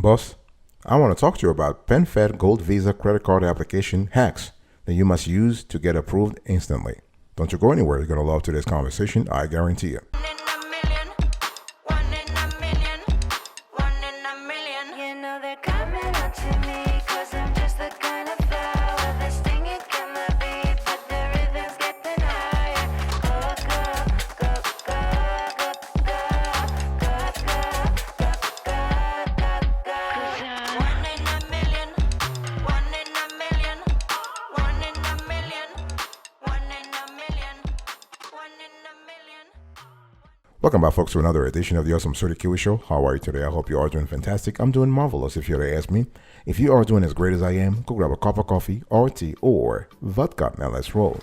Boss, I want to talk to you about PenFed Gold Visa credit card application hacks that you must use to get approved instantly. Don't you go anywhere. You're going to love today's conversation, I guarantee you. Welcome back, folks, to another edition of the Awesome Sturdy Kiwi Show. How are you today? I hope you are doing fantastic. I'm doing marvelous, if you were to ask me. If you are doing as great as I am, go grab a cup of coffee or tea or vodka. Now let's roll.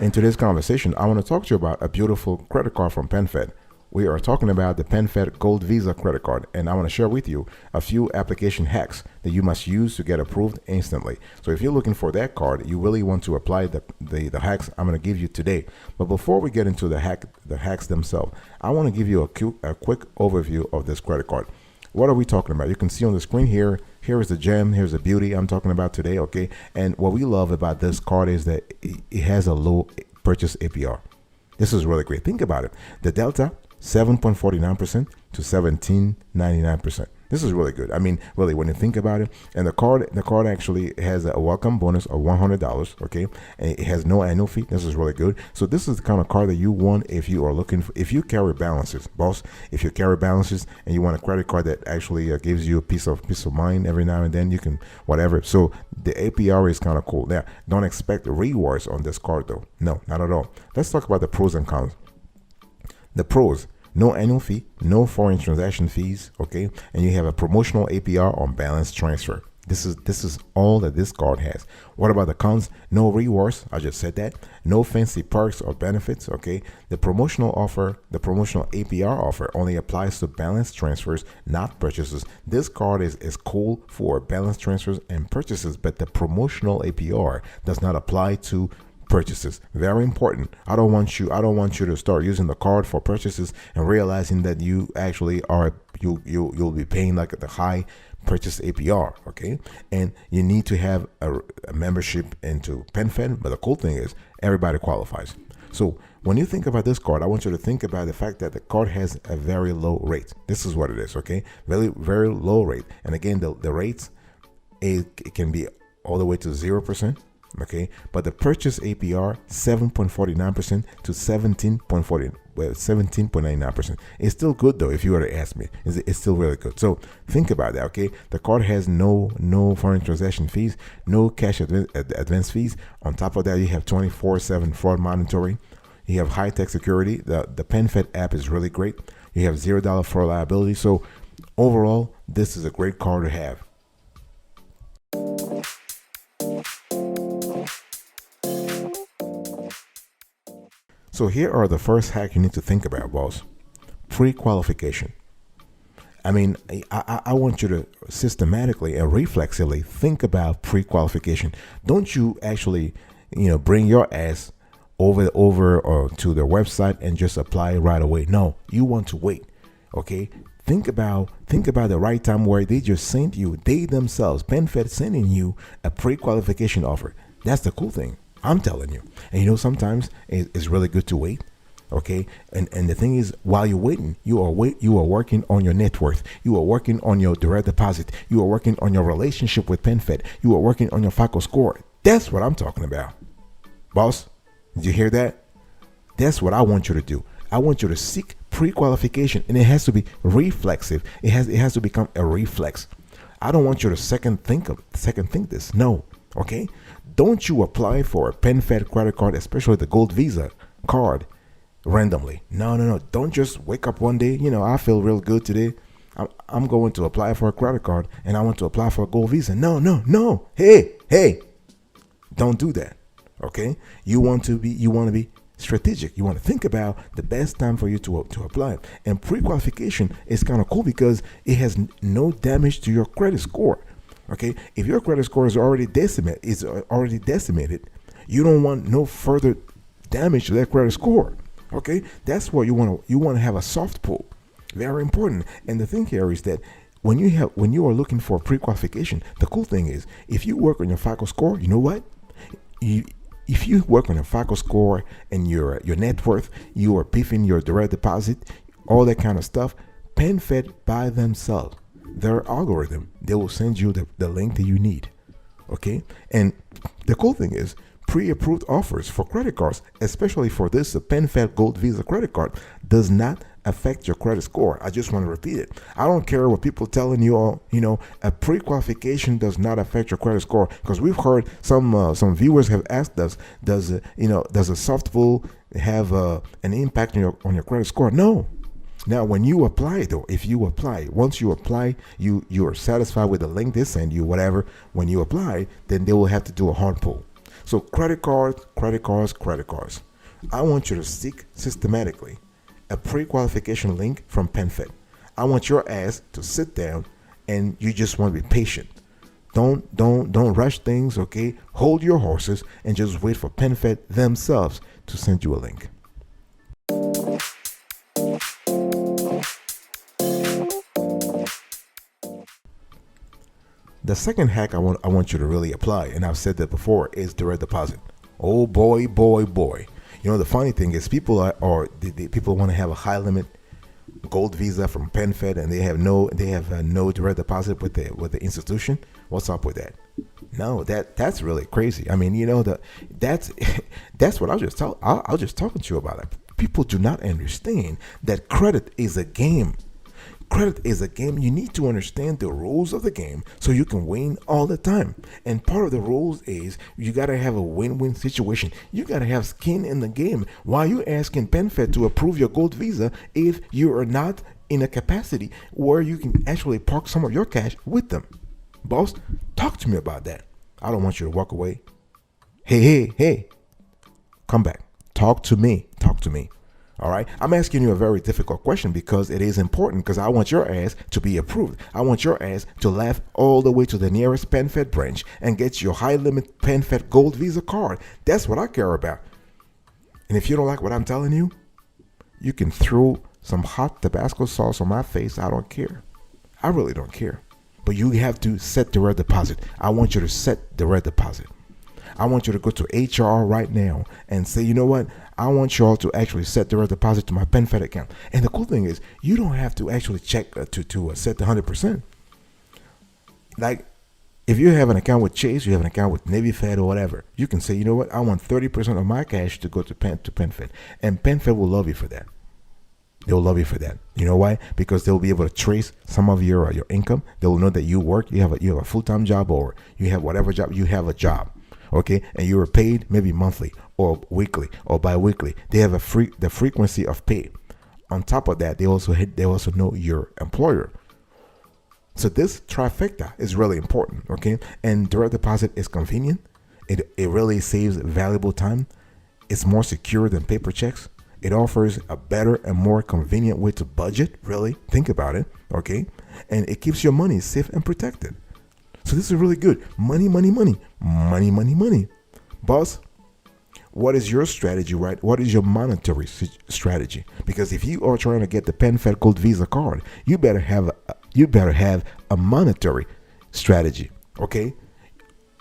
In today's conversation, I want to talk to you about a beautiful credit card from PenFed. We are talking about the PenFed Gold Visa credit card, and I want to share with you a few application hacks that you must use to get approved instantly. So if you're looking for that card, you really want to apply the hacks I'm going to give you today. But before we get into the hacks themselves, I want to give you a quick overview of this credit card. What are we talking about? You can see on the screen here is the gem, here's the beauty I'm talking about today, okay? And what we love about this card is that it has a low purchase APR. This is really great. Think about it. The delta, 7.49% to 17.99%. This is really good. I mean, really, when you think about it, and the card actually has a welcome bonus of $100. Okay, and it has no annual fee. This is really good. So this is the kind of card that you want if you are looking for, if you carry balances, boss. If you carry balances and you want a credit card that actually gives you a peace of mind every now and then, you can whatever. So the APR is kind of cool. Now, don't expect rewards on this card though. No, not at all. Let's talk about the pros and cons. The pros: no annual fee, no foreign transaction fees, okay? And you have a promotional APR on balance transfer. This is all that this card has. What about the cons? No rewards, I just said that. No fancy perks or benefits, okay? The promotional APR offer only applies to balance transfers, not purchases. This card is cool for balance transfers and purchases, but the promotional APR does not apply to purchases. Very important. I don't want you to start using the card for purchases and realizing that you actually are you'll be paying like the high purchase APR, okay? And you need to have a membership into PenFed, but the cool thing is everybody qualifies. So when you think about this card, I want you to think about the fact that the card has a very low rate. This is what it is, okay? Very, very low rate. And again, the rates, it can be all the way to 0%. Okay, but the purchase APR 7.49% to 17.99%. It's still good though. If you were to ask me, it's still really good. So think about that. Okay, the card has no foreign transaction fees, no cash advance fees. On top of that, you have 24/7 fraud monitoring. You have high-tech security. The PenFed app is really great. You have $0 fraud liability. So overall, this is a great card to have. So here are the first hack you need to think about, boss. Pre-qualification. I mean, I want you to systematically and reflexively think about pre-qualification. Don't you actually, bring your ass over or to their website and just apply right away. No, you want to wait. Okay. Think about the right time where they just sent you, they themselves, PenFed sending you a pre-qualification offer. That's the cool thing. I'm telling you. And sometimes it's really good to wait. Okay. And the thing is, while you're waiting, you are working on your net worth. You are working on your direct deposit. You are working on your relationship with PenFed. You are working on your FICO score. That's what I'm talking about. Boss, did you hear that? That's what I want you to do. I want you to seek pre-qualification, and it has to be reflexive. It has to become a reflex. I don't want you to second think this. No. Okay. Don't you apply for a PenFed credit card, especially the Gold Visa card, randomly. No. Don't just wake up one day, I feel real good today. I'm going to apply for a credit card and I want to apply for a Gold Visa. No. Hey. Don't do that. Okay? You want to be strategic. You want to think about the best time for you to apply. And pre-qualification is kind of cool because it has no damage to your credit score. Okay, if your credit score is already decimated, you don't want no further damage to that credit score. Okay, that's what you want to have a soft pull. Very important. And the thing here is that when you are looking for pre-qualification, the cool thing is if you work on your FICO score, you know what? You if you work on your FICO score and your net worth, you are beefing your direct deposit, all that kind of stuff. PenFed by themselves, their algorithm, they will send you the link that you need. Okay, and the cool thing is pre-approved offers for credit cards, especially for this PenFed Gold Visa credit card, does not affect your credit score. I just want to repeat it. I don't care what people telling you all, a pre-qualification does not affect your credit score, because we've heard some viewers have asked us, does a soft pull have an impact on your credit score? No. Now, when you apply, though, once you apply, you are satisfied with the link they send you, whatever. When you apply, then they will have to do a hard pull. So credit cards. I want you to seek systematically a pre-qualification link from PenFed. I want your ass to sit down and you just want to be patient. Don't rush things, okay? Hold your horses and just wait for PenFed themselves to send you a link. The second hack I want you to really apply, and I've said that before, is direct deposit. Oh boy. The funny thing is people people want to have a high limit gold visa from PenFed, and they have no direct deposit with the institution. What's up with that? No, that's really crazy. I mean, that's what I was just talking to you about. People do not understand that credit is a game. Credit is a game. You need to understand the rules of the game so you can win all the time. And part of the rules is you got to have a win-win situation. You got to have skin in the game. Why are you asking PenFed to approve your gold visa if you are not in a capacity where you can actually park some of your cash with them? Boss, talk to me about that. I don't want you to walk away. Hey, come back. Talk to me. All right. I'm asking you a very difficult question because it is important, because I want your ass to be approved. I want your ass to laugh all the way to the nearest PenFed branch and get your high limit PenFed Gold Visa card. That's what I care about. And if you don't like what I'm telling you, you can throw some hot Tabasco sauce on my face. I don't care. I really don't care. But you have to set direct deposit. I want you to set direct deposit. I want you to go to HR right now and say, you know what? I want you all to actually set direct deposit to my PenFed account. And the cool thing is, you don't have to actually check to set the 100%. Like, if you have an account with Chase, you have an account with Navy Fed or whatever, you can say, you know what? I want 30% of my cash to go to PenFed. And PenFed will love you for that. They will love you for that. You know why? Because they'll be able to trace some of your income. They will know that you work, you have a full-time job, or you have whatever job, you have a job. Okay, and you are paid maybe monthly or weekly or bi-weekly. They have the frequency of pay. On top of that, they also know your employer. So this trifecta is really important. Okay, and direct deposit is convenient. It really saves valuable time. It's more secure than paper checks. It offers a better and more convenient way to budget. Really, think about it. Okay, and it keeps your money safe and protected. So this is really good. Money. Boss, what is your strategy, right? What is your monetary strategy? Because if you are trying to get the PenFed Gold Visa card, you better have a monetary strategy, okay?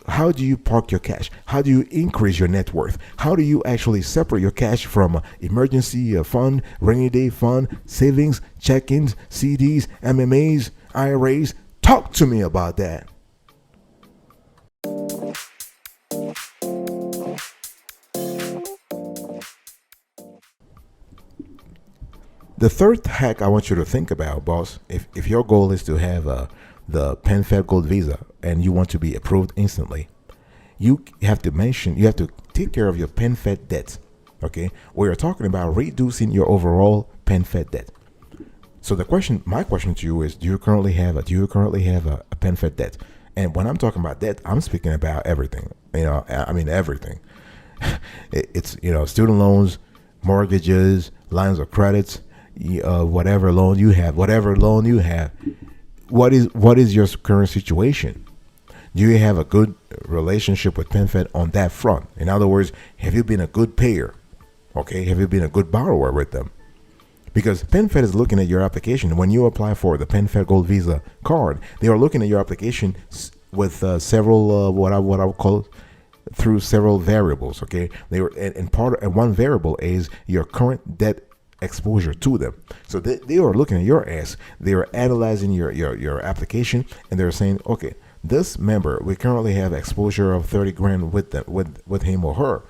How do you park your cash? How do you increase your net worth? How do you actually separate your cash from emergency fund, rainy day fund, savings, check-ins, CDs, MMAs, IRAs? Talk to me about that. The third hack I want you to think about, boss, if your goal is to have the PenFed Gold Visa and you want to be approved instantly, you have to take care of your PenFed debt. Okay, we are talking about reducing your overall PenFed debt. So my question to you is, do you currently have a PenFed debt? And when I'm talking about debt, I'm speaking about everything. I mean everything. It's student loans, mortgages, lines of credits. Whatever loan you have, what is your current situation? Do you have a good relationship with PenFed on that front? In other words, have you been a good payer? Okay, have you been a good borrower with them? Because PenFed is looking at your application. When you apply for the PenFed Gold Visa card, they are looking at your application with several what I would call it, through several variables. Okay, they were and one variable is your current debt exposure to them. So they are looking at your ass. They are analyzing your application, and they're saying, okay, this member, we currently have exposure of 30 grand with them, with him or her.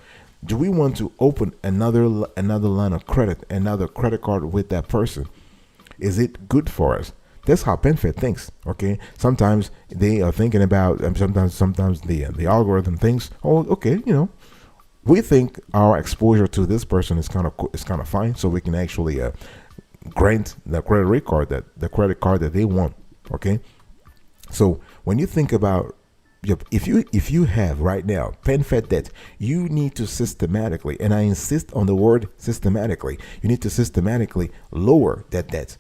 Do we want to open another line of credit, another credit card with that person? Is it good for us? That's how PenFed thinks. Okay, sometimes they are thinking about, and sometimes the algorithm thinks, oh, okay, we think our exposure to this person is kind of fine, so we can actually grant the credit card that they want. Okay, so when you think about if you have right now PenFed debt, you need to systematically, and I insist on the word systematically, you need to systematically lower that debt,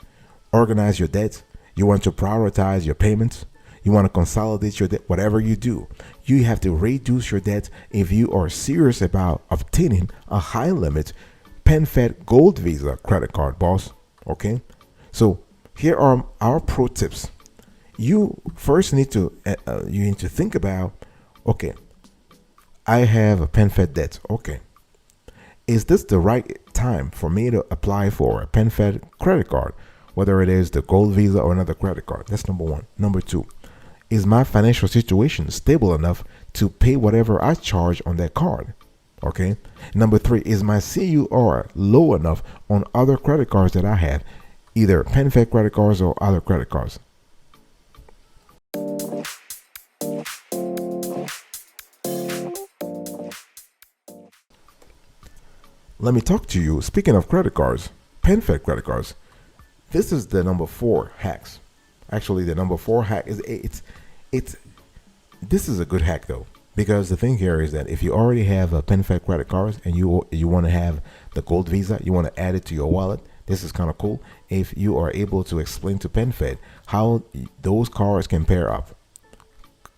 organize your debt. You want to prioritize your payments. You want to consolidate your debt. Whatever you do, you have to reduce your debt if you are serious about obtaining a high limit PenFed Gold Visa credit card, boss. Okay, so here are our pro tips. You first need to think about, okay, I have a PenFed debt. Okay, is this the right time for me to apply for a PenFed credit card, whether it is the Gold Visa or another credit card? That's number one. Number two, is my financial situation stable enough to pay whatever I charge on that card? Okay. Number three, is my CUR low enough on other credit cards that I have, either PenFed credit cards or other credit cards? Let me talk to you. Speaking of credit cards, PenFed credit cards, this is the number 4 hacks. Actually, the number 4 hack is this is a good hack though, because the thing here is that if you already have a PenFed credit cards and you want to have the Gold Visa, you want to add it to your wallet, this is kind of cool if you are able to explain to PenFed how those cards can pair up.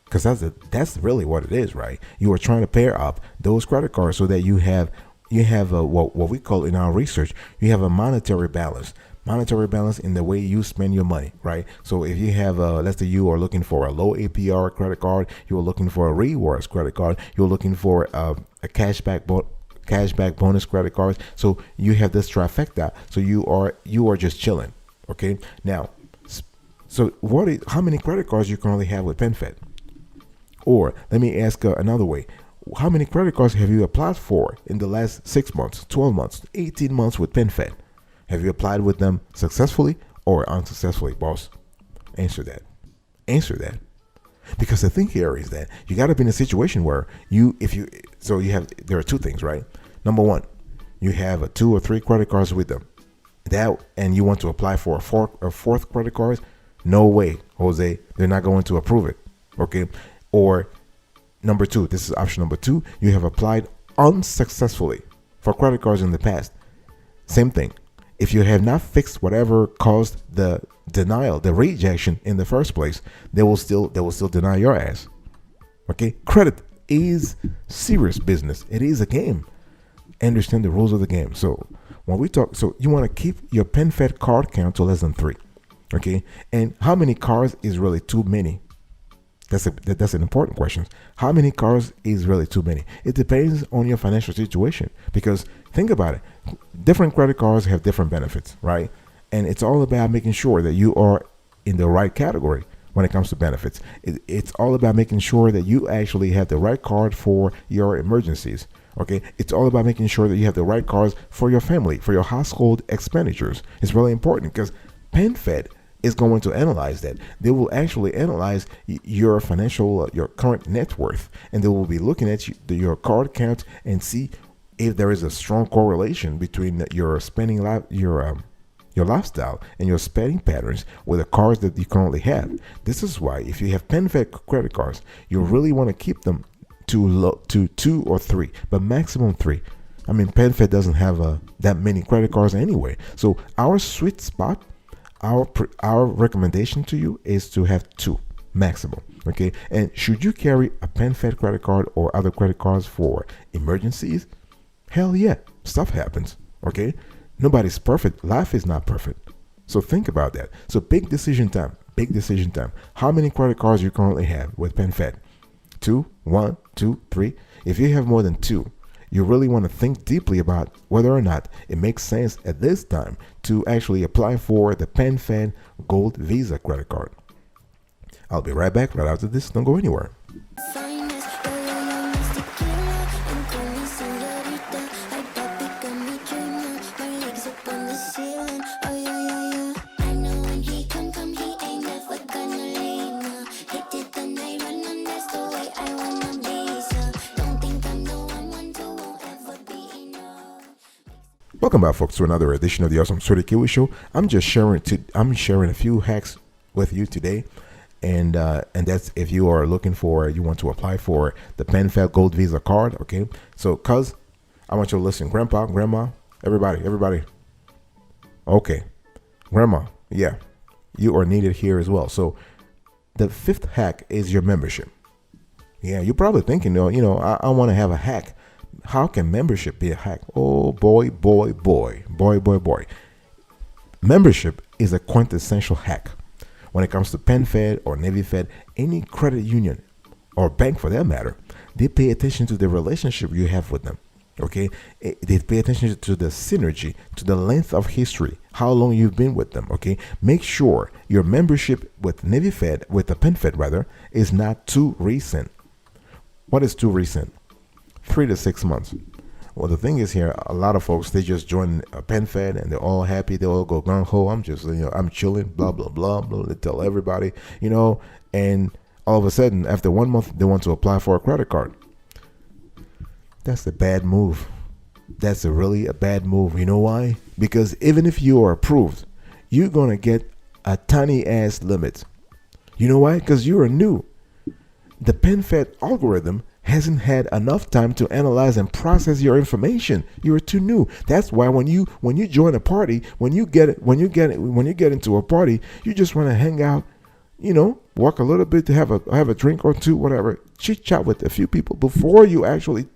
Because that's really what it is, right? You are trying to pair up those credit cards so that you have what we call in our research, you have a monetary balance in the way you spend your money, right? So if you have let's say you are looking for a low APR credit card, you're looking for a rewards credit card, you're looking for a cashback bonus credit cards. So you have this trifecta. So you are just chilling. Okay. Now, so how many credit cards you currently have with PenFed? Or let me ask another way. How many credit cards have you applied for in the last 6 months, 12 months, 18 months with PenFed? Have you applied with them successfully or unsuccessfully, boss? Answer that. Because the thing here is that you got to be in a situation where there are two things, right? Number one, you have 2 or 3 credit cards with them, and you want to apply for a fourth credit card. No way, Jose. They're not going to approve it. Okay. Or number 2, this is option number 2. You have applied unsuccessfully for credit cards in the past. Same thing. If you have not fixed whatever caused the denial, the rejection in the first place, they will still deny your ass. Okay? Credit is serious business. It is a game. Understand the rules of the game. So when we talk, so you want to keep your PenFed card count to less than 3. Okay? And how many cards is really too many? That's an important question. How many cards is really too many? It depends on your financial situation, because think about it. Different credit cards have different benefits, right? And it's all about making sure that you are in the right category when it comes to benefits. It's all about making sure that you actually have the right card for your emergencies. Okay, it's all about making sure that you have the right cards for your family, for your household expenditures. It's really important because PenFed is going to analyze that. They will actually analyze your financial, your current net worth, and they will be looking at your card count and see if there is a strong correlation between your spending, your lifestyle and your spending patterns with the cards that you currently have. This is why if you have PenFed credit cards, you really want to keep them to 2 or 3, but maximum 3. I mean, PenFed doesn't have that many credit cards anyway. So our sweet spot, our recommendation to you is to have 2 maximum. Okay, and should you carry a PenFed credit card or other credit cards for emergencies? Hell yeah, stuff happens. Okay, Nobody's perfect. Life is not perfect. So think about that. So big decision time. Big decision time. How many credit cards you currently have with PenFed? 2, 1, 2, 3. If you have more than 2, you really want to think deeply about whether or not it makes sense at this time to actually apply for the PenFed Gold Visa credit card. I'll be right back right after this. Don't go anywhere. Welcome back, folks, to another edition of the Awesome Sort of Kiwi Show. I'm sharing a few hacks with you today, and that's if you are looking for, you want to apply for the PenFed Gold Visa card. Okay, so cuz I want you to listen, Grandpa, Grandma, everybody. Okay, Grandma, yeah, you are needed here as well. So the fifth hack is your membership. Yeah, you're probably thinking, I want to have a hack. How can membership be a hack? Oh boy. Membership is a quintessential hack. When it comes to PenFed or NavyFed, any credit union or bank for that matter, they pay attention to the relationship you have with them. Okay, they pay attention to the synergy, to the length of history, how long you've been with them. Okay, make sure your membership with NavyFed, with the PenFed rather, is not too recent. What is too recent? 3 to 6 months. Well, the thing is here, a lot of folks, they just join PenFed and they're all happy. They all go gung ho. I'm just, I'm chilling, blah, blah, blah, blah. They tell everybody, and all of a sudden, after 1 month, they want to apply for a credit card. That's a bad move. That's really a bad move. You know why? Because even if you are approved, you're going to get a tiny ass limit. You know why? Because you are new. The PenFed algorithm hasn't had enough time to analyze and process your information. You are too new. That's why when you join a party, when you get into a party, you just want to hang out, walk a little bit to have a drink or two, whatever, chit chat with a few people before you actually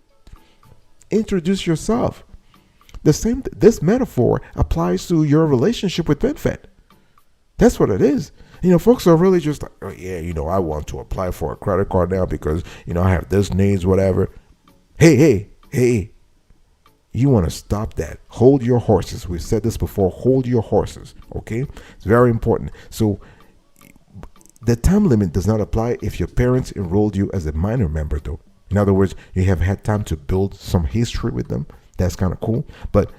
introduce yourself. This metaphor applies to your relationship with PenFed. That's what it is. Folks are really just like, oh yeah, I want to apply for a credit card now because, I have this needs, whatever. Hey, you want to stop that. Hold your horses. We've said this before. Hold your horses. Okay. It's very important. So the time limit does not apply if your parents enrolled you as a minor member though. In other words, you have had time to build some history with them. That's kind of cool. But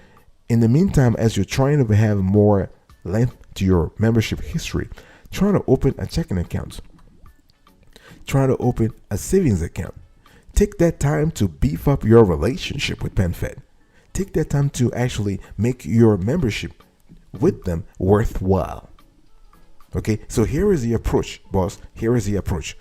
in the meantime, as you're trying to have more length to your membership history, trying to open a checking account, trying to open a savings account. Take that time to beef up your relationship with PenFed. Take that time to actually make your membership with them worthwhile. Okay, so here is the approach, boss. Here is the approach.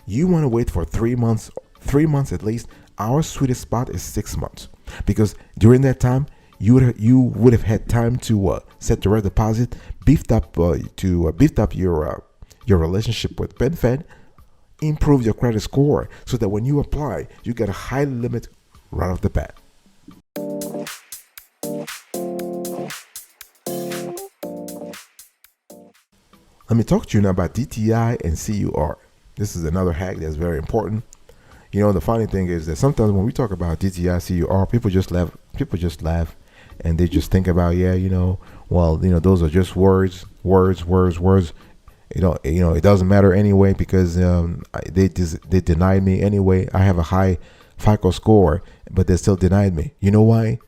You want to wait for 3 months, 3 months at least. Our sweetest spot is 6 months because during that time, you would have had time to set direct deposit, beefed up your relationship with PenFed, improve your credit score so that when you apply, you get a high limit right off the bat. Let me talk to you now about DTI and CUR. This is another hack that's very important. The funny thing is that sometimes when we talk about DTI, CUR, people just laugh. And they just think about, those are just words. It doesn't matter anyway because they denied me anyway. I have a high FICO score, but they still denied me. You know why?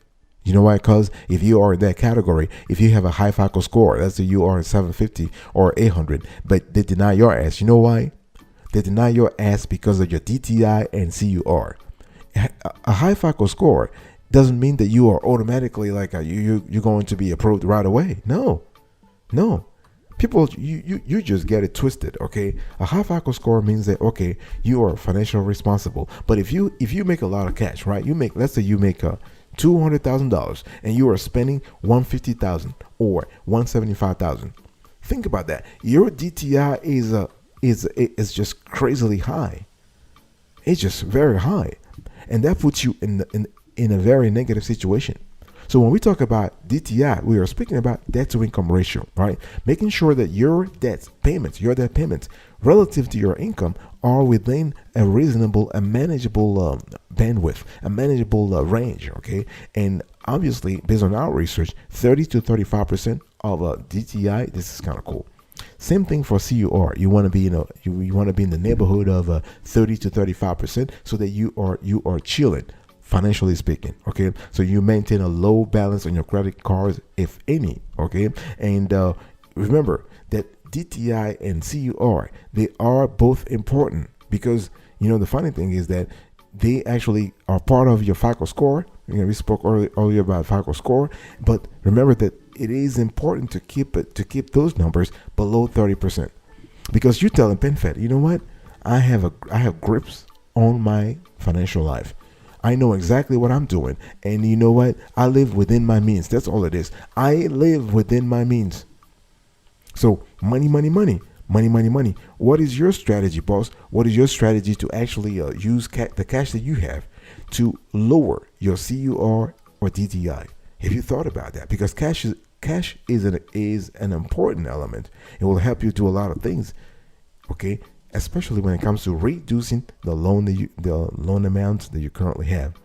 Because if you are in that category, if you have a high FICO score, let's say you are 750 or 800, but they deny your ass. You know why? They deny your ass because of your DTI and CUR. A high FICO score doesn't mean that you are automatically like you're going to be approved right away. No. People, you just get it twisted. Okay, a high FICO score means that okay, you are financially responsible. But if you make a lot of cash, right? Let's say you make $200,000 and you are spending $150,000 or $175,000. Think about that. Your DTI is just crazily high. It's just very high, and that puts you in a very negative situation. So when we talk about DTI, we are speaking about debt to income ratio, right? Making sure that your debt payments relative to your income are within a reasonable and manageable bandwidth, a manageable range, okay? And obviously, based on our research, 30 to 35% of DTI, this is kind of cool. Same thing for CUR. You want to be you want to be in the neighborhood of 30 to 35%, so that you are chilling, financially speaking. Okay, so you maintain a low balance on your credit cards, if any. Okay, and remember that DTI and CUR, they are both important, because the funny thing is that they actually are part of your FICO score. We spoke earlier about FICO score, but remember that it is important to keep those numbers below 30%, because you're telling PenFed, you know what, I have grips on my financial life. I know exactly what I'm doing, and you know what, I live within my means. That's all it is. I live within my means. So money. What is your strategy, boss? What is your strategy to actually use the cash that you have to lower your CUR or DTI? Have you thought about that? Because cash is an important element. It will help you do a lot of things, okay? Especially when it comes to reducing the loan amount that you currently have.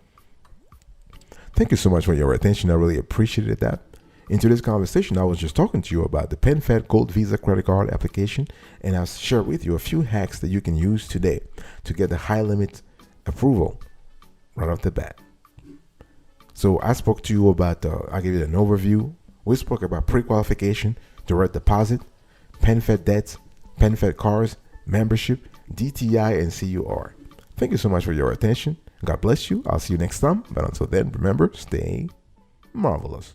Thank you so much for your attention. I really appreciated that. In today's conversation, I was just talking to you about the PenFed Gold Visa credit card application, and I'll share with you a few hacks that you can use today to get the high limit approval right off the bat. So I spoke to you about, I gave you an overview. We spoke about pre-qualification, direct deposit, PenFed debts, PenFed cars, membership, DTI, and CUR. Thank you so much for your attention. God bless you. I'll see you next time. But until then, remember, stay marvelous.